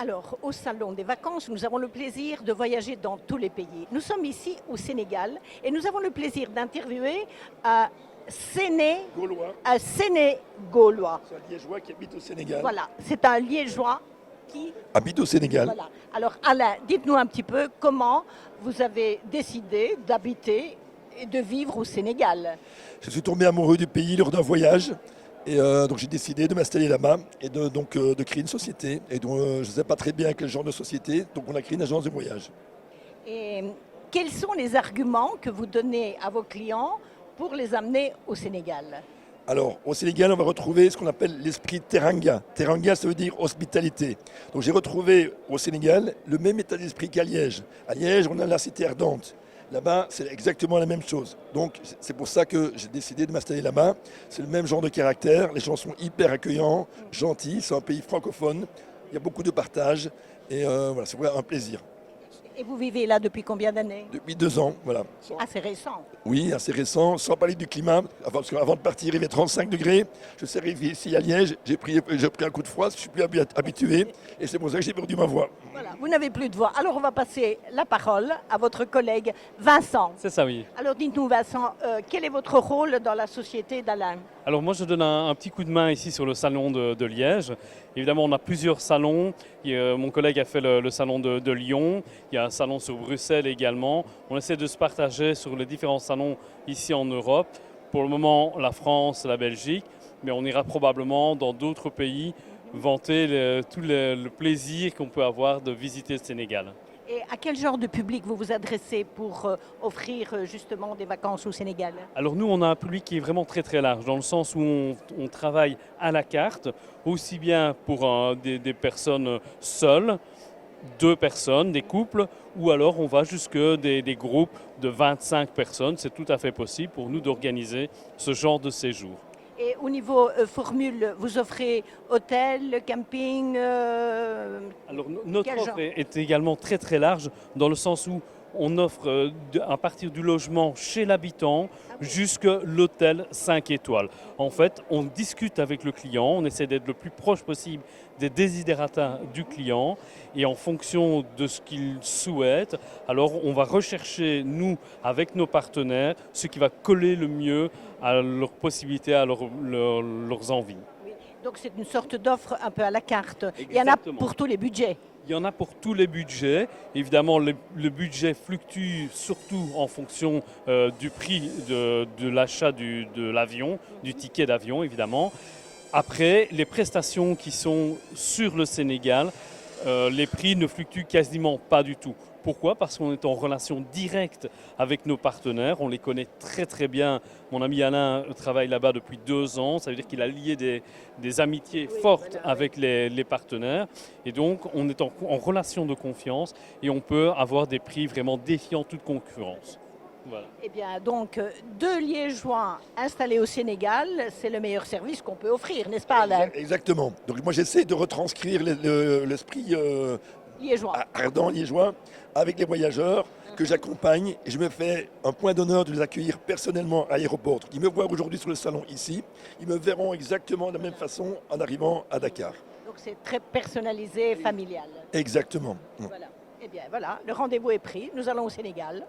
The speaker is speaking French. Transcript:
Alors, au Salon des vacances, nous avons le plaisir de voyager dans tous les pays. Nous sommes ici au Sénégal et nous avons le plaisir d'interviewer un Gaulois, Sénégaulois. c'est un Liégeois qui habite au Sénégal. Voilà, c'est un Liégeois qui... Habite au Sénégal. Voilà. Alors Alain, dites-nous un petit peu comment vous avez décidé d'habiter et de vivre au Sénégal. Je suis tombé amoureux du pays lors d'un voyage. Et donc j'ai décidé de m'installer là-bas et de créer une société. Et donc je ne sais pas très bien quel genre de société, donc on a créé une agence de voyage. Et quels sont les arguments que vous donnez à vos clients pour les amener au Sénégal? Alors, au Sénégal, on va retrouver ce qu'on appelle l'esprit teranga. Teranga, ça veut dire hospitalité. Donc, j'ai retrouvé au Sénégal le même état d'esprit qu'à Liège. À Liège, on a la cité ardente. Là-bas, c'est exactement la même chose. Donc, c'est pour ça que j'ai décidé de m'installer là-bas. C'est le même genre de caractère. Les gens sont hyper accueillants, gentils. C'est un pays francophone. Il y a beaucoup de partage. Et voilà, c'est vraiment un plaisir. Et vous vivez là depuis combien d'années? Depuis 2 ans, voilà. Assez récent. Oui, assez récent, sans parler du climat, parce qu'avant de partir, il fait 35 degrés. Je suis arrivé ici à Liège, j'ai pris un coup de froid, je ne suis plus habitué, et c'est pour ça que j'ai perdu ma voix. Voilà, vous n'avez plus de voix. Alors on va passer la parole à votre collègue Vincent. C'est ça, oui. Alors dites-nous Vincent, quel est votre rôle dans la société d'Alain? Alors moi, je donne un petit coup de main ici sur le salon de Liège. Évidemment, on a plusieurs salons. Mon collègue a fait le salon de Lyon. Il y a un salon sur Bruxelles également. On essaie de se partager sur les différents salons ici en Europe. Pour le moment, la France, la Belgique, mais on ira probablement dans d'autres pays vanter tout le plaisir qu'on peut avoir de visiter le Sénégal. Et à quel genre de public vous vous adressez pour offrir justement des vacances au Sénégal? Alors nous, on a un public qui est vraiment très très large, dans le sens où on travaille à la carte, aussi bien pour des personnes seules, 2 personnes, des couples, ou alors on va jusque des groupes de 25 personnes. C'est tout à fait possible pour nous d'organiser ce genre de séjour. Et au niveau formule, vous offrez hôtel, camping Alors notre quel offre genre? est également très très large, dans le sens où on offre à partir du logement chez l'habitant jusque l'hôtel 5 étoiles. En fait, on discute avec le client, on essaie d'être le plus proche possible des desiderata du client et en fonction de ce qu'il souhaite, alors on va rechercher, nous, avec nos partenaires, ce qui va coller le mieux à leurs possibilités, à leurs envies. Oui. Donc c'est une sorte d'offre un peu à la carte. Il y en a pour tous les budgets. Il y en a pour tous les budgets. Évidemment, le budget fluctue surtout en fonction du prix de l'achat de l'avion, du ticket d'avion, évidemment. Après, les prestations qui sont sur le Sénégal, les prix ne fluctuent quasiment pas du tout. Pourquoi? Parce qu'on est en relation directe avec nos partenaires, on les connaît très très bien. Mon ami Alain travaille là-bas depuis 2 ans, ça veut dire qu'il a lié des amitiés fortes avec les partenaires. Et donc on est en relation de confiance et on peut avoir des prix vraiment défiant toute concurrence. Voilà. Eh bien, donc, 2 Liégeois installés au Sénégal, c'est le meilleur service qu'on peut offrir, n'est-ce pas, Alain? Exactement. Donc moi j'essaie de retranscrire l'esprit Liégeois. ardent liégeois avec les voyageurs que j'accompagne et je me fais un point d'honneur de les accueillir personnellement à l'aéroport. Ils me voient aujourd'hui sur le salon ici, ils me verront exactement de la même façon en arrivant à Dakar. Donc c'est très personnalisé, familial. Exactement. Voilà. Eh bien voilà, le rendez-vous est pris, nous allons au Sénégal.